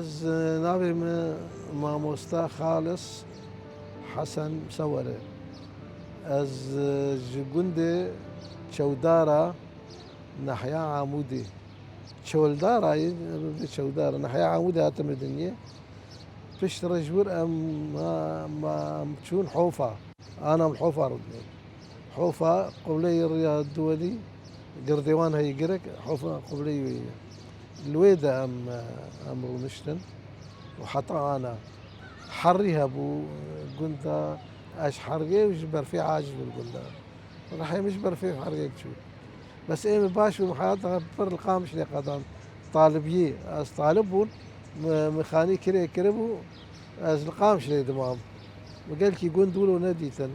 از ناوی مامۆستا خالص حەسەن سەوەرە از گوندێ چەودارە نەحیا عامودێ چەولدارە چەودارە نەحیا عامودێ هاتمە دنیە پشت ڕێژور ئەم چوون حۆفا ئانام حۆفا ڕودنێ حۆفا قوڵەی ڕیا دووەلی گردێوان هەیە گرک حۆفا قوڵەی وێنە لوێدا ئەم ڕوونشتن و حتا ئانا حەڕی هەبوو گوندا ئەش حەرگێ وش بەرفێ عاجز بوو گوندا ڕەحێمش بەرفێ حەرگێک چوو بەس ئێمە باش بوو حیاتە پڕ قامش لێ قەدان طالبیە ئەس طالب بوون مخانی کرێ بوو ئەس قامش لێ دمام وگەلکی گوند بوون و نەدیتن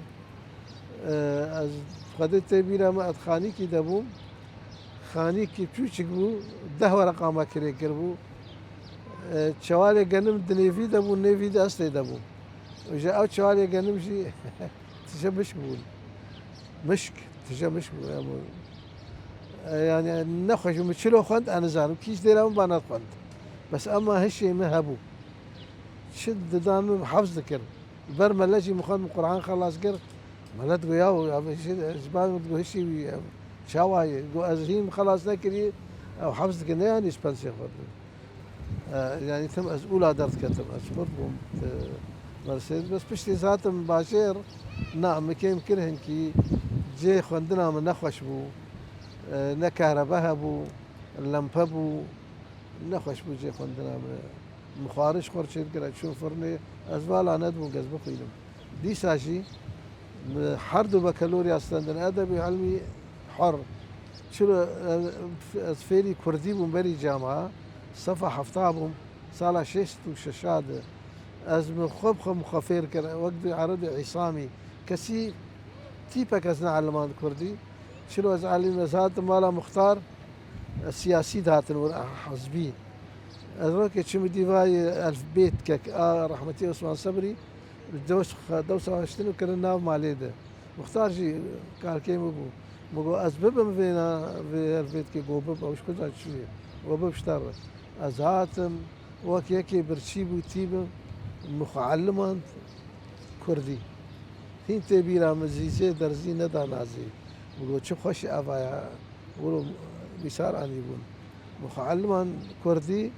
ئەس خەدت تێبیرە ئەت خانیکی دەبووم خانیکی کوچک بوو 10 وەرەقامە کرێ بوو چوارێک گەنم دنێڤی دەبوو نێڤی دەستێ دەبوو وژە ئەو چوارێک گەنمژی تژە مشک بوون مشک تژە مشک بوو یعنی نەخۆش چلۆ خوێند ئەنەزانم کیش دێراوم با نەتخوێند بەس ئەمە هەشێمە هەبوو چ ددانم حەفز دەکرد بەر مەلەجی مخوێندم قورئان خەلاص کرد مەلەت گویا و زبان هشی چاوایە گو ئەز هیم خەلاص نەکردی ئەو حەفز دکرد نەیانیش پەنسێ خوێندم يعني تم از اولا درد كتم اشكر بوم مرسيدس بس بشتي ذاتم باشير نعم كيم كرهن كي جي خوندنا من نخوش بو نكهرباء بو لمبه بو نخوش بو جي خوندنا من مخارج خورشيد كرا تشوف فرني ازبال انا دبو جذب خيلم دي ساشي حرد بكالوريا استندن ادبي علمي حر شو فيري كردي بمبري جامعه صفحة حفتابهم صالة شيست وششاد أزم خب مخافير كان وقت عربي عصامي كسي تيبا كزنا علمان كردي شنو أزعلي مزات مالا مختار السياسي دهاتن حزبي أدرك شو ديفاي ألف بيت كك رحمتي عثمان صبري دوسة واشتنو كان الناف ماليده مختار جي قال كيم ابو مگو أسباب مفينا في البيت كي جوبب أو شو كذا شوية جوبب اشتر أزهاتم وكيكي برشيبو تيبو مخعلمان كردي هين تبيرا مزيزي درزي ندا نازي بقول شو خوش أفايا بقولوا بيسار عن يبون مخعلمان كردي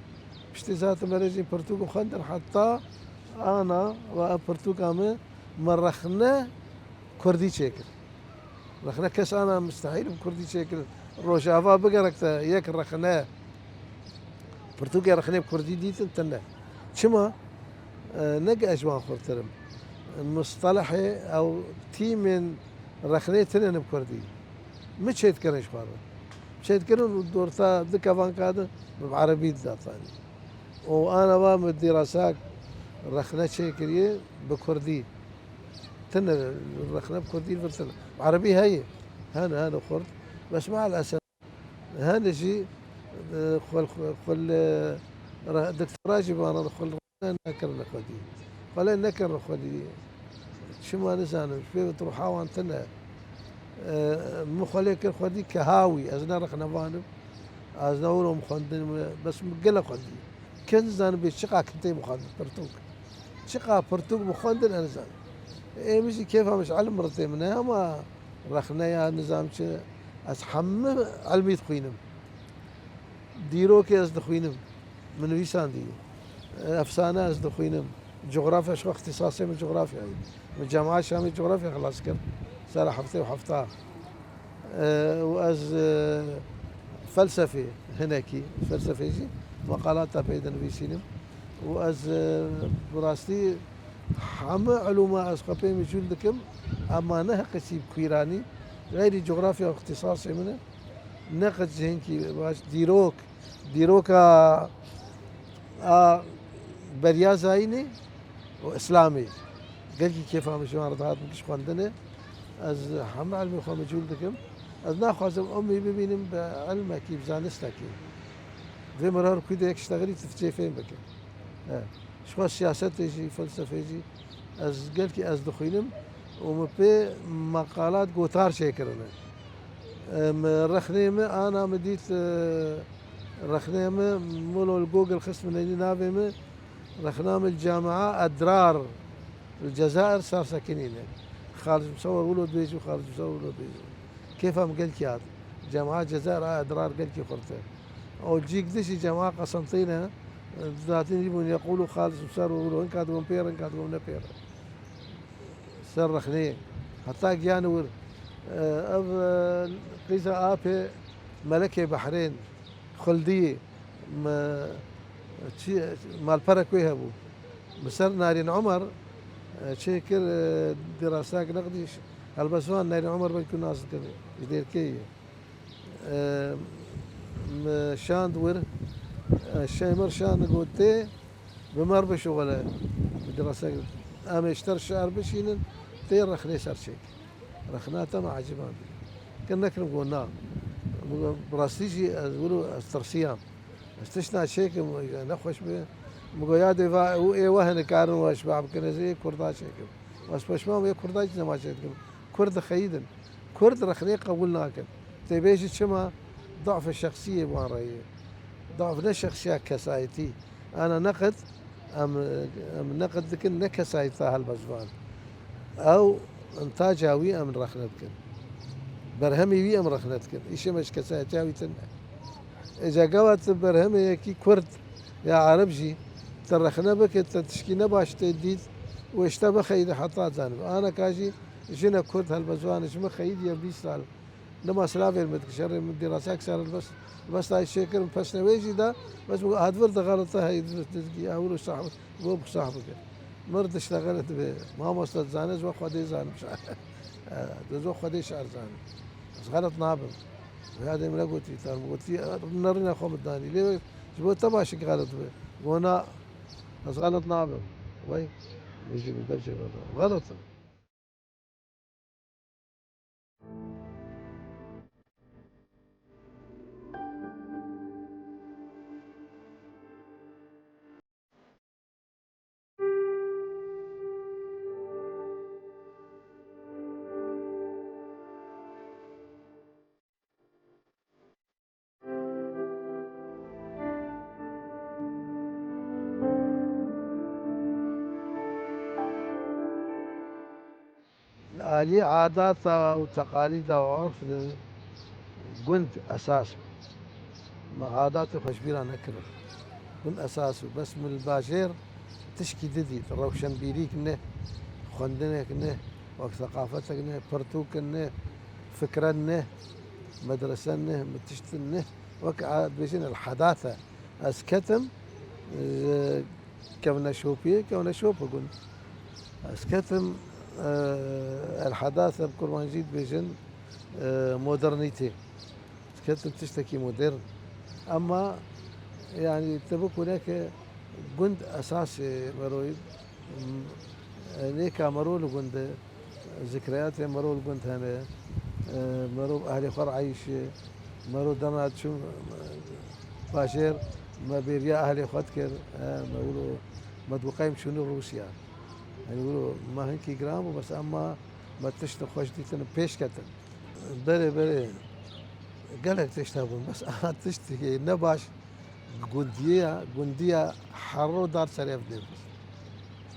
بشتي ذات مرجين برتوق خندر حتى أنا وبرتوق أمي مرخنا كردي شكل رخنا كاس أنا مستحيل بكردي شكل روشافا بقركتا ياك رخناه برتوقي رخني بكردي ديت تنه شما نجا أجوان خورترم مصطلحي أو تي من رخني تنن بكردي مش هيتكرنش خارج مش هيتكرن دورتا دكافان كذا بعربي ذاتاني وأنا بام الدراسات رخنة شيء كريه بكردي تنه رخنة بكردي فرتنا عربي هي هذا خرد بس مع الأسف هذا شيء خل دكتور جيب انا خل نكر نخدي خل نكر نخدي شو ما نسان في تروح هاوان تنا مخليك خدي كهاوي ازنا رخنا فانم ازنا ولو مخندن بس مقلق خدي كنزان بشقا كنتي مخندن برتوك شقا برتوك مخندن انا زان اي مش كيف مش علم مرتين منها ما رخنا يا نظام اسحم علمي تخينم ديروكي أصدقينم من ويسان دي أفسانة أصدقينم جغرافيا شو اختصاصي من الجغرافيا من الجامعة الشامية جغرافيا خلاص كر صار حفتي وحفتها وأز فلسفة هناكي فلسفة يجي مقالات بيدن ويسينم وأز براستي حم علوم أسقطين مجول دكم أما نه قسيب كويراني غير جغرافيا واختصاصي منه نقد هنكي باش ديروكا بريا زايني واسلامي قال لي كيف هم شو عرض هذا مش خواندنا از هم علمي خو مجهول دكم از ناخذ امي ببينم بعلمك كيف زانستك زي مرار كده اشتغلي تفتي فين بك شو السياسات يجي فلسفه يجي از قال لي از دخيلم ومبي مقالات قوتار شيكرنا رخني انا مديت رخنامة مولو الجوجل خصم نافمة رخنام الجامعة أدرار الجزائر صار ساكنين خالد مصور ولد بيجي وخالد مصور ولد بيجي كيف هم قلت يا جامعة الجزائر أدرار قلت خرطة أو جيك دشي جامعة قسنطينة ذاتين يبون يقولوا خالد مصور ولو إن كاتبون بير إن كاتبون نبير سر رخنيه حتى جانور قيسة آبي ملكة بحرين خلدية ما مال فرق ابو مسر نارين عمر شكل دراسات نقديش البسوان نارين عمر بيكون ناس جدير كي شاند ور الشيمر شاند قوتي بمر بشغله دراسات أما اشتر الشعر بشينن تير رخني سر شيك رخناته ما عجبان كنا قلنا براستيجي أقولوا الترسيام استشنا شيك نخش به مقياد وهن كانوا واشباب كنا زي كردا شيك بس ما هي كردا ما شيك كرد خيدن كرد رخني قبولنا كن تبيش شما ضعف الشخصية بوان ضعف الشخصية كسايتي أنا نقد أم نقد لكن نكسايتها هالبزبان أو انتاجاوي أم رخنتكن برهمي وي أم رخنتكن إيش مش كسايتاوي تن إذا قوت برهمي كي كرد يا عربجي ترخنا بك تشكينا باش تديد واشتبه خيد حطات زانب أنا كاجي جينا كرد هالبزوان جمع خيد يا بيسال لما سلافي المتكشر من دراسة أكثر بس هاي الشكل بس نويجي ده بس هاد ورد غلطة هاي تزكي أول صاحب مو بصاحبك مرد اشتغلت به ما وصلت زانز وخدي زان مش دزو خدي شعر زان بس غلط نابم وهذا من قلت ترى قلت نرينا خوم الداني ليه جبوا تباشي غلط به وانا بس غلط نابم وي يجي بالبشر غلط لي عادات وتقاليد وعرف كنت أساس ما عادات خشبيرة نكره كنت أساسه بس من الباشير تشكي ددي روشن بيريك نه خندنك نه وقت ثقافتك نه برتوك نه فكرة نه مدرسة نه متشت نه وك عاد بيجين الحداثة أسكتم كونا شوبي كونا شوبي قلت أسكتم الحداثة بكل جيت بيجن مودرنيتي اسكتم تشتكي مودرن أما يعني تبقى هناك قند أساسي مروي نيكا مرول قند ذكريات مرول قند هنا مرو أهلي خر عيش مرو دمات شو باشير ما بيريا أهلي خدكر ما يقولوا ما تبقيم شنو روسيا يعني يقولوا ما هنكي جرام بس أما ما تشتغل خوش دي تن بيش كتن بلي بلي قالك تشتغل بس تشتكي نباش جندية حرو دار سريف دير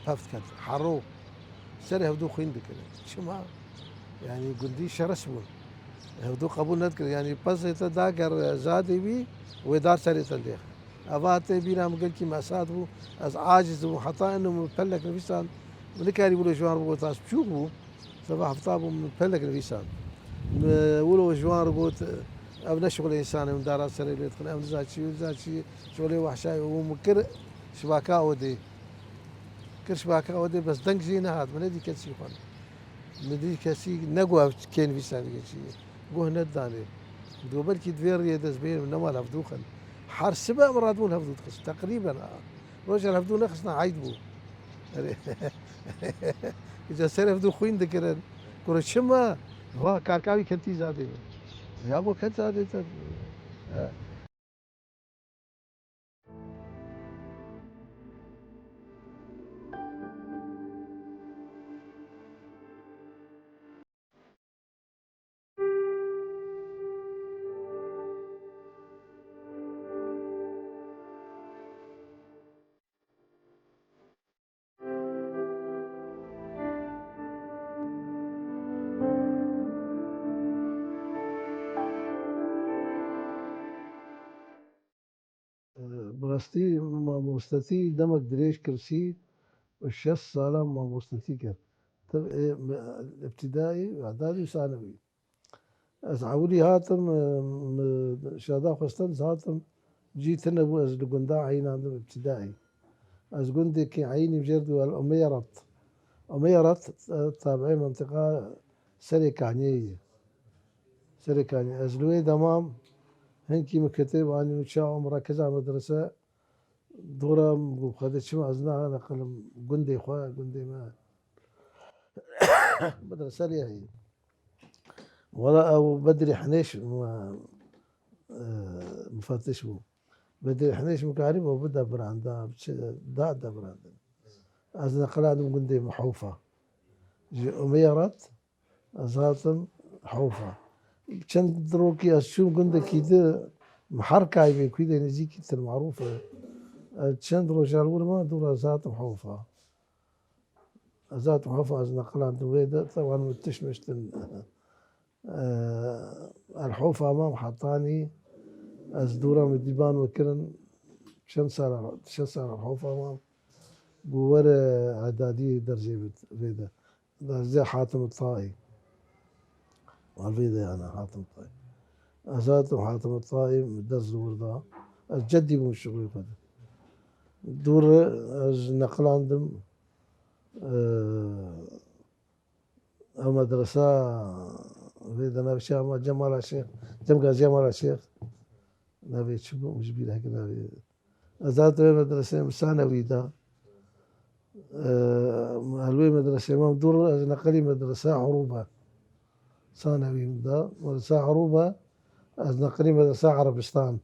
فهمت كانت حرو سريف دو خين دكنا شو ما يعني جندي شرسمون هدو قبول نذكر يعني بس يتذاكر زادي بي ودار سريف تنديخ أبات بينا مقول كي مساد بو از عاجز وحتى إنه مفلك نفسان ونكاري بقولوا جوار بقول تاس بشوفوا صباح فطابوا مفلك نفسان ولو جوار قلت أبنا شغل إنسان من دارات سرير يدخل أبنا زاد شيء شغلي وحشاي ومكر شباكا ودي كر شباكا ودي بس دنك زينة هاد من هذي كسي خان من هذي كسي نقوى كين في سنة كسي قوه نداني دوبل كي دوير يدز بين من نمال هفدوخن حار سبع مرات مول هفدو خس تقريبا روجر هفدو نخسنا عيدبو إذا سر هفدو خوين ذكرن كل شما هو كاركاوي كنتي زادي يا ابو كنت زادي مامۆستەتی دەمەک درێژ کرسی 6 ساڵە مامۆستەتی کرد ابتدایی ئەعدادی و ثانوی ئەس عەوری هاتم شادا خوستەنس هاتم جیتر نەبوو ئەس لە گوندا عەیناندم ابتدایی ئەس گوندێکی عەینی بژێردووە ئەمەیەڕەت تابعەی منتقا سەرێ کانیەیە سەرێ کانیە ئەس لێ دەمام هەنکی مکتب وانی و چاوم ڕەکەزا مەدرسە دوورم بوو خەدە چم ئەز نەقلم گوندێ خوا گوندێ ما مدرسە لێ هەیە وەڵا ئەو بەدری حنێش مفتش بوو بەدری حنێش مکاری بۆ بدە براندا دادە براندن ئەز نەقلادم گوندێ حەوفە ئەمەیەڕەت ئەز هاتم حەوفە چەند ڕۆکی ئەس چوو گوندێکی دە محەرکای بێ کوی دە نزیکی تر معروفە چەند ڕۆژال ورمە دوور ئەز هاتم حەوفە ئەز هاتم حەوفە ئەز نەقلاندم وێدە تەوان تشمشتن الحەوفە مام حەتانی ئەس دوورە دیبان وەکردن چەند ساڵە حەوفە مام بوو وەرە ئەعدادی دەرجێ وێدە دەرجە حاتم الطائي والفيدا أنا حاتم الطائي أزاتم حاتم الطائي درس وردا جدي بو شغلي قدر دور نقل عندهم أو مدرسة فيدا نبي شام جمال الشيخ جمال الشيخ نبي شبو مش بيلا هيك نبي أزاتم مدرسة ثانوي دا هلوي مدرسة إمام دور نقلي مدرسة عروبة ثانوي دا مدرسة عروبة نقلي مدرسة عربستان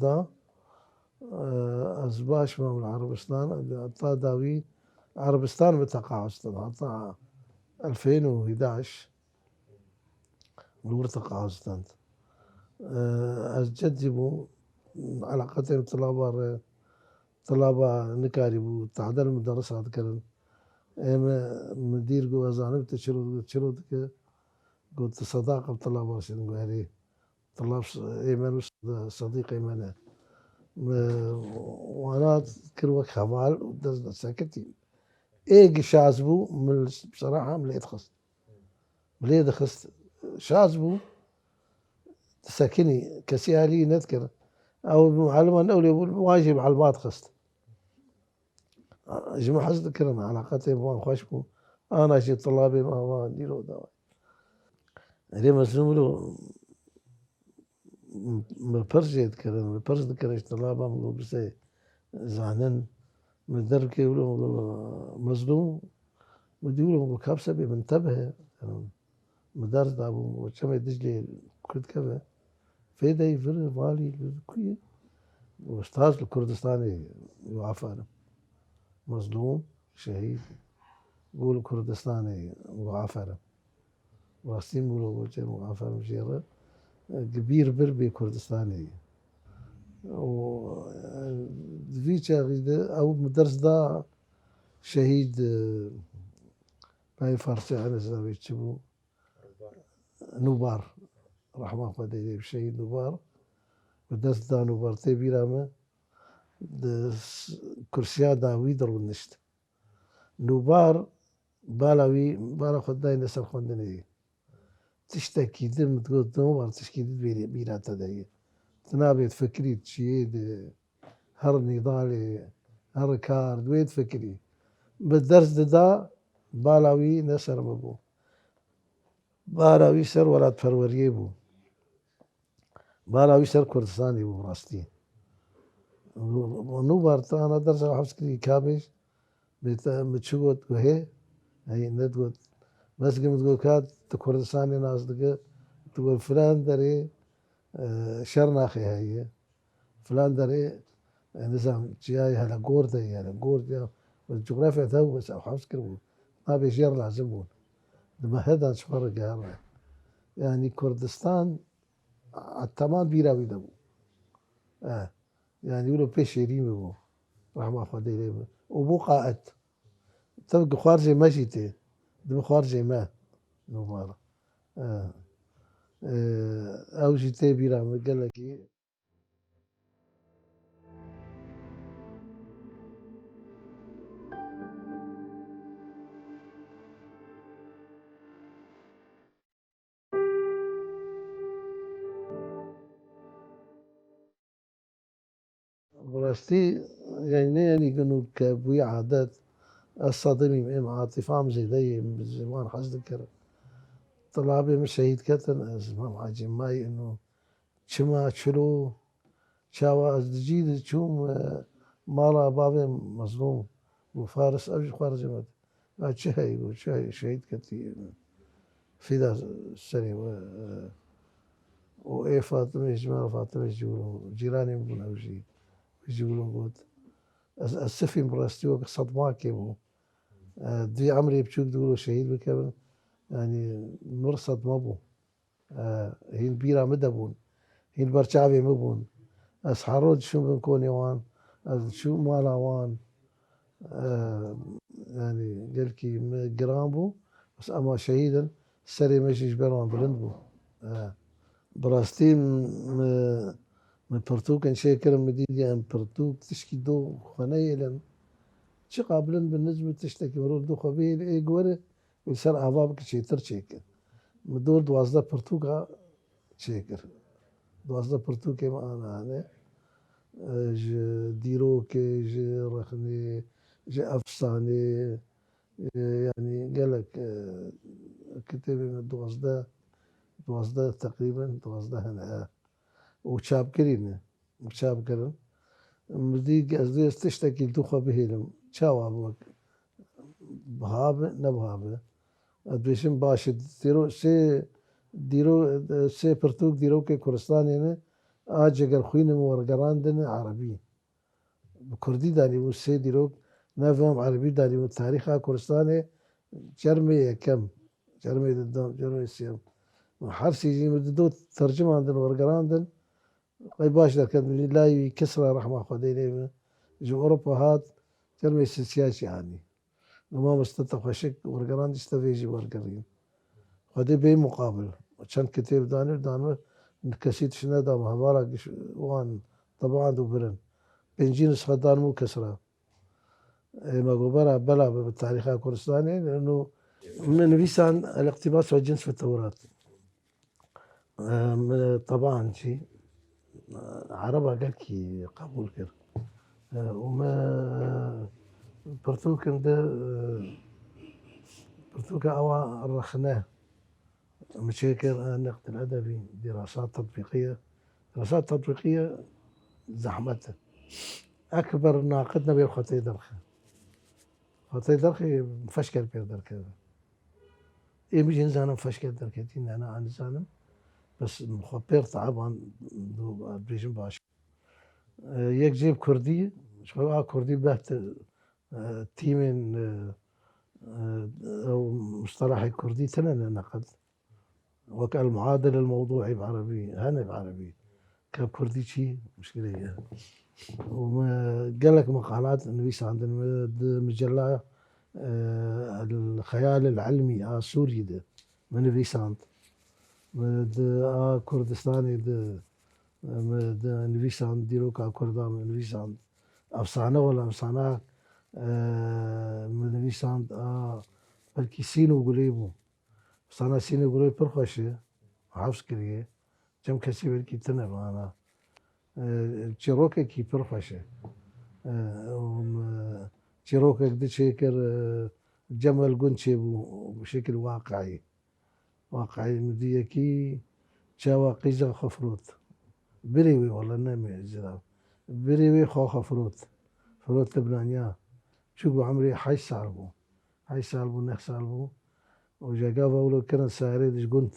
دا از باش ما من عربستان عطا داوي عربستان بتقاعستان عطا 2011 نور تقاعستان از جدي بو علاقتين طلابة نكاري بو تعدل المدرسة كرن مدير جو أزانب تشرود قلت صداقة بطلابة شنو يعني طلاب إيمان صديق إيمان وانا كل وقت خبال ودرس ساكتي ايه شازبو من بصراحه مليت خست مليت خست شازبو ساكني كسيالي نذكر او معلما اولي واجب على الباط خست جمع حسد كرنا علاقتي بوان خوشبو انا شي طلابي ما نديرو دواء اللي مسلم له مبرجد كرن مبرجد كرش طلابه مقول بسي زعنن مدركي ولو مظلوم مديولو مقول كابسة بمنتبه مدرس دابو وشما يدجلي كرد كذا فيدا يفر والي كوي واستاذ الكردستاني يوافقنا مظلوم شهيد بقول كردستاني معافرة واستين بقولوا وجه معافرة مشيرة كبير بربي كردستاني وفيتشا او مدرس دا شهيد باي فارسي على زاوية تشبو نوبار رحمه الله عليه شهيد نوبار مدرس دا نوبار تي رامه كرسيا داوي درو نشت نوبار بالاوي بالا خداي نسر خوندني تشتكي دم تقول نوبار تشكي بيراتا داي تنابي تفكري تشيد هر نضالي هر كار دويت فكري بالدرس دا بالاوي نسر ببو بالاوي سر ولاد فروريه بو بالاوي سر كردستاني بو راستي ونوبار انا درس حفظ كري كابش بتشوت وهي هي ندوت بس قمت تقول كاد كردستاني ناس دقه تقول فلان دري شرناخي هي فلان دري نظام جاي هلا قوردة هلا قوردة والجغرافيا ثو بس أو حفظ كربو ما بيجير لازمون لما هذا فرق يعني كردستان التمام بيراوي دبو يعني يقولوا بيش يريم بو رحمة الله عليه وبو قائد تبقى خارجي ما جيتي دم خارجي ما نوبارا أو جيتي بيرام قال لك براستی يعني كانوا كابوي عادات الصادمي ام عاطفة زيدي زمان حز ذكر طلع بهم شهيد كتن زمان حاجي ماي انه شما شلو شاوا جديد شوم مالا بابي مظلوم وفارس أبي خارج مد بعد شهي وشهي شهيد كتير في ذا السنة وإيه فاطمة جمال فاطمة يجولون جيراني من أوجي يجولون بود السفين براستيو صدمة كيمو دي عمري بشوك دولو شهيد بكبن يعني مرصد مبو هين بيرا مدبون هين برشعبي مبون أسحارود شو بنكون يوان شو مالا وان يعني قال كي جرامبو بس أما شهيدا سري ماشي جبران بلندبو براستين من برتوك ان شاكر مديدي ان برتوك تشكي دو خنيلا شي قابلن بالنسبة تشتكي مرور دو خبيل اي قوري ويسار أبابك شيتر شيكر مدور دوازده برتوكا شيكر دوازده برتوكي ما أنا هنا ج ديروكي ج رخني ج أفساني يعني قالك كتابي من دوازده تقريبا دوازده هنا وشاب كرينه وشاب كرن مديك أزدي تشتكي دوخة بهيلم شاو أبوك بهابة نبهابة أدريشم باشد ديرو سي برتوك ديرو كي كردستان يعني آجر خوين ورقراندن عربي بكردي داني وسي ديروك نفهم عربي داني وتاريخ كردستان جرمي كم جرمي ضدهم جرمي سيم حرسي يجي مددو ترجمة عندن ورقراندن قي باش ذاك لا يكسر رحمة خديني جو أوروبا هات جرمي سياسي يعني وما مستطاع شك ورقران يستفيجي ورقرين خدي بي مقابل عشان كتير دانو كسيت شنا دام هبارك وان طبعا دو برن بنجين سخدان مو كسرة ما قبرها بلا بالتاريخ الكردستاني لأنه من بيسان الاقتباس والجنس في التوراة طبعا شيء عربة قال كي قبول كر وما برتوكن ده برتوكا أوا رخناه مشاكل النقد الأدبي دراسات تطبيقية زحمتها أكبر ناقدنا بيه خطي درخة خطي درخة مفشكل بيه درخة إيه مش إنسان مفشكل درخة تين أنا عن إنسان بس مخبر طبعا دو بريجن باش يك جيب كردي شو كردي بهت تيمين أو مصطلح الكردي تنن نقد وكان المعادل الموضوعي بعربي هنا بعربي كردي شيء مشكلة يعني. وقال لك مقالات نبيس عندنا مجلة الخيال العلمي سوري ده من فيسانت كردستاني ده نفيسان ديروكا كردان من نفيسان أفسانة ولا أفسانة من نفيسان بلكي سينو قليبو أفسانة سينو قليب برخوشة حفظ كريه جم كسي بلكي تنب أنا تشيروكي كي برخوشة تشيروكي قد شكر جمل قنشي بشكل واقعي مديكي شاوا قيزا خفروت بريوي والله نامي الزلام بريوي خوخة فروت لبنانيا شوفوا عمري حي سالبو نخ سالبو وجا قابا ولو كرن ساري دش قنت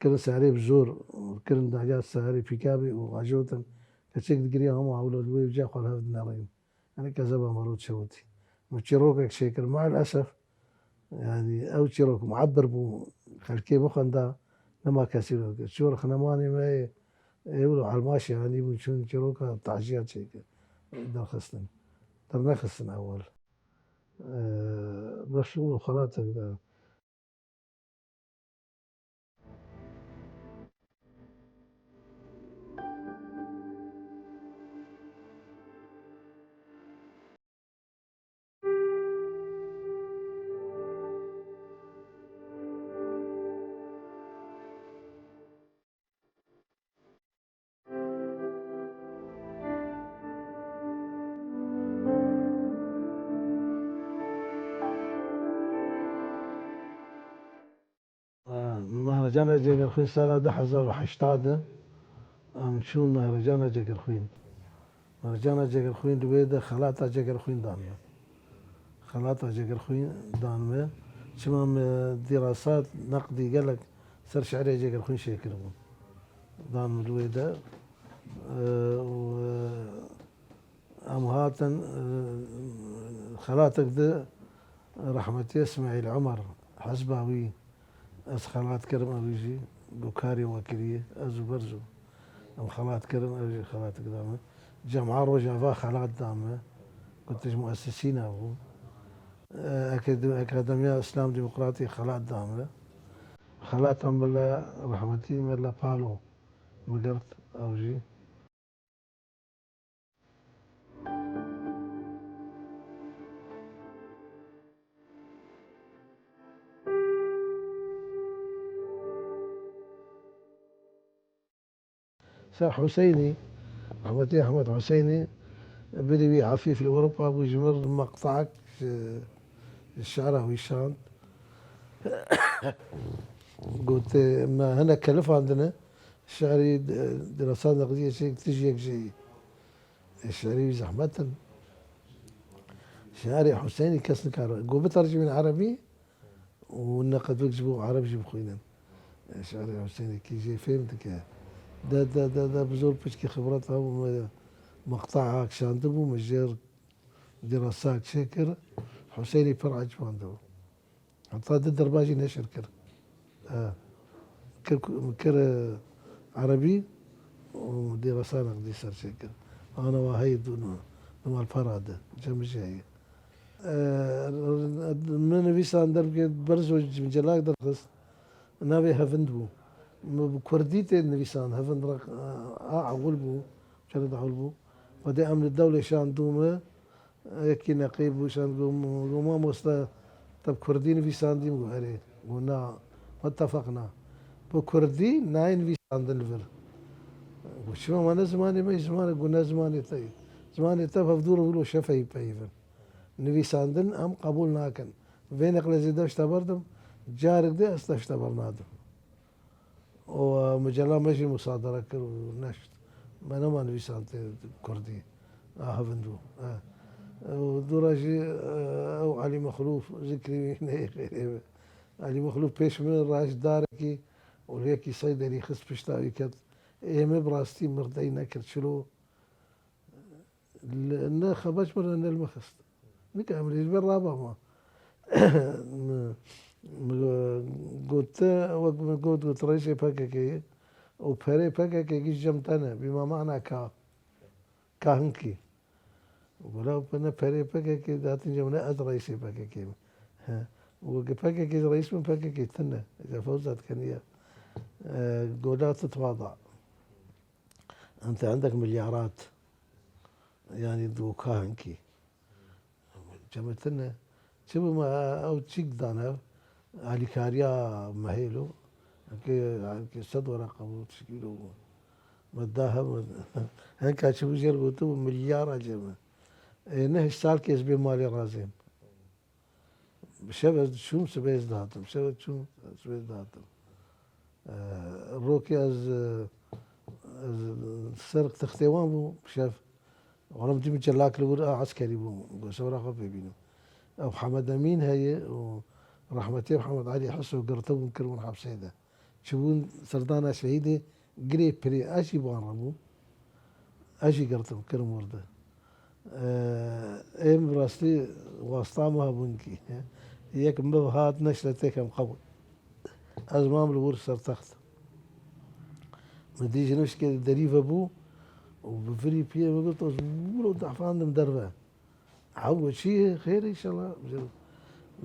كرن ساري بزور كرن دعجات ساري في كابي وعجوتا كتشيك دقريا هم عولو الوي وجا قول هذا النارين يعني كذبا مرود شوتي وتشيروكك شيكر مع الأسف يعني أو تشيروك معبر بو خلكي مخندا لما كسيرو شورخ نماني ما يقولوا على الماشي يعني بنشون شروكا تعجيات شيء در خصنا در نخصنا أول بس شو خلاص رجعنا جيجر خوين سنة 2008 شون رجعنا جيجر خوين رجعنا جيجر خوين دويدا خلاطة جيجر خوين دانما خلاطة جيجر خوين دانما شمام دراسات نقدي قالك سر شعري جيجر خوين شيكربون دانما دويدا أمهاتن خلاتك ذا رحمتي اسماعيل عمر حسباوي أز خلات كرم أبيجي بوكاري وكريه أزو برزو أم خلات كرم أبيجي خلاتك دامه جامعة روجافا خلات دامه كنتش مؤسسين أبو أكاديمية إسلام ديمقراطي خلات دامه خلاتهم بالله رحمتي ملا بالو مقرت أوجي سا حسيني رحمتي أحمد حسيني بدي بي عفيف لأوروبا ويجمر مقطعك الشعر ويشان قلت ما هنا كلف عندنا الشعري دراسات نقدية شيء تجيك شيء الشعري زحمة شعري حسيني كسن كارو قو بترجم من عربي والنقد بيكتبوا عربي جيب خوينا شعري حسيني كي جي فهمتك ده بزور بشكي خبراتها مقطعها كشان دبو مجير دراسات شكر حسيني فرع جواندو حتى ضد درباجي نشر كر كر عربي ودراسات نقدي سر شكر انا وهي دون الفرادة جمجي هي من بيسان درب برزو جلاك درخص نبي هفندبو بكرديتي نبيسان هفند رق عقلبو شرد عقلبو بدي امن الدولة شان دومه يكي نقيب وشان قوما مستا طب كردي نبيسان دي مقهري قلنا اتفقنا بكردي ناين نبيسان دنفر وشو ما زماني ما زماني قلنا زماني طيب زماني طيب هفدور يقولوا شفاي بايفن نبي ساندن ام قبول ناكن بينك لزيدا اشتبردم جارك دي اشتبرنادم ومجلة ماشي مصادرة كر ونشت ما نما نبي سانتي كردي هفندو ودوراجي او علي مخلوف ذكري علي مخلوف بيش من الراج داركي وليكي صيدلي خص بشتاوي كت ايمي براستي مردي نكر شلو لا خباش مرة المخست نكمل بالرابع ما قلت رئيسي بككي وبري بككي جمتنا بما معنى كاهنكي ولو بنا بري بككي ذاتي جمنا أز رئيسي بككي وبككي رئيس من بككي تنا إذا فوزت كنية قولها تتواضع أنت عندك مليارات يعني ذو كاهنكي جمتنا شبه ما أو تشيك دانا علي كاريا مهيلو كي صدور رقم تشكيلو مداها هنك شبه جربتو مليار جمع نه سال كيس بمالي رازين شبه شوم سبيز داتم شبه شوم سبيز داتم روكي از سرق تختيوان بو شاف ولم تجي جلاك لور عسكري بو سورا خف بينو أو حمد أمين هي ورحمتي محمد علي حسو قرطبون كرمون حبسيدة شبون سردانا شهيدة قريب بري أشي بغربو أشي قرطب كرم ورده إيم براستي واسطامها بنكي ياك مبو هات نشلتك أم قبل أزمام الور سرتخت مديجي نفس كده دريفة بو وبفري بيه ما قلت ولو ضعفان مدربه عود شيء خير ان شاء الله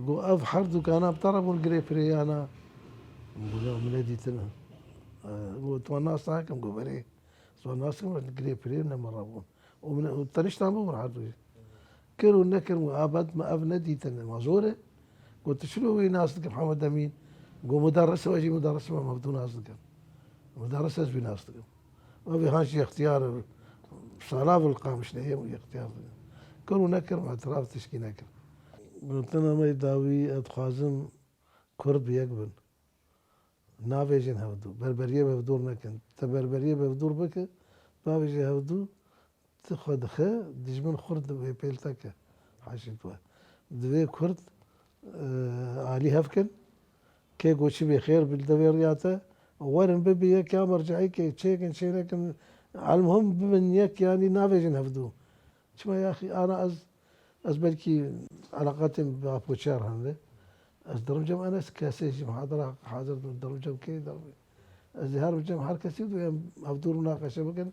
قو اف حردو كان بطرف والقريب فري انا نقول لهم من هديتنا قو توناس هاكم قو بري توناس كم القريب فري مربون ومن الطريش تامو من حردو كرو نكر ابد ما اف نديتنا مازوره قلت شنو ناس محمد امين قو مدرس واجي مدرس ما مبدو ناس مدرس اسبي ناس ما في هانشي اختيار صلاف القام شنو اختيار كانوا نكر مع اعتراف تشكي نكر قلت انا ما يداوي اتخازم كرد يقبل نافيجن هودو بربريه بفدور نكن تبربريه بفدور بك بابيجي هودو تخد خا دجمن خرد بيلتك حاشتوا دوي كرد علي هفكن كي قوشي بخير بالدويرياتا ورن ببي كام رجعي كي تشيكن شيركن المهم بمن يك يعني نافيجن هفدو شما يا اخي انا از بلكي علاقاتي بابوشار هنده از درمجم انا كاسيج محاضرة حاضر درمجم كي درمجم از هار بجم هر كسي دو هفدور مناقشة بكن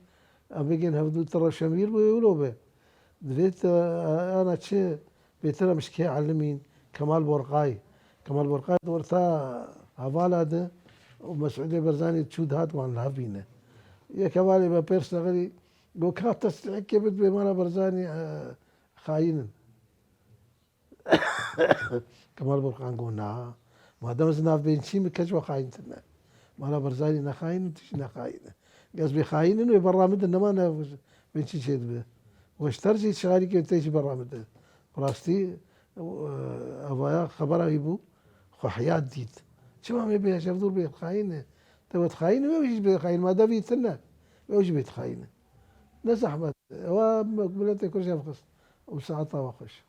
أبيجين هفدو ترى شمير بيقولوا به دريت أنا تشي بيتنا مش كي علمين كمال بورقاي كمال بورقاي دورتا هفالا ده ومسعودي برزاني تشود هات وان لهبينه يا كمالي ببيرس غري لو كانت تستحق بد بمانا برزاني خاين كمال بورقان قلنا ما دام زناف بين شي مكجوا خاين تنا مالا برزاني نخاين تش نخاين قصبي خاين انه برامد انه ما انا بنشي شيء به واشترجي شغالي كيف تيجي برامد براستي ابايا خبر يبو خو حياة ديت شو ما يبي شاف دور بيت خاين تبغى تخاين ويجي بيت خاين ما دام يتنا ويجي بيت خاين ناس احمد ومقبلتي كل شيء بخص وساعة وخش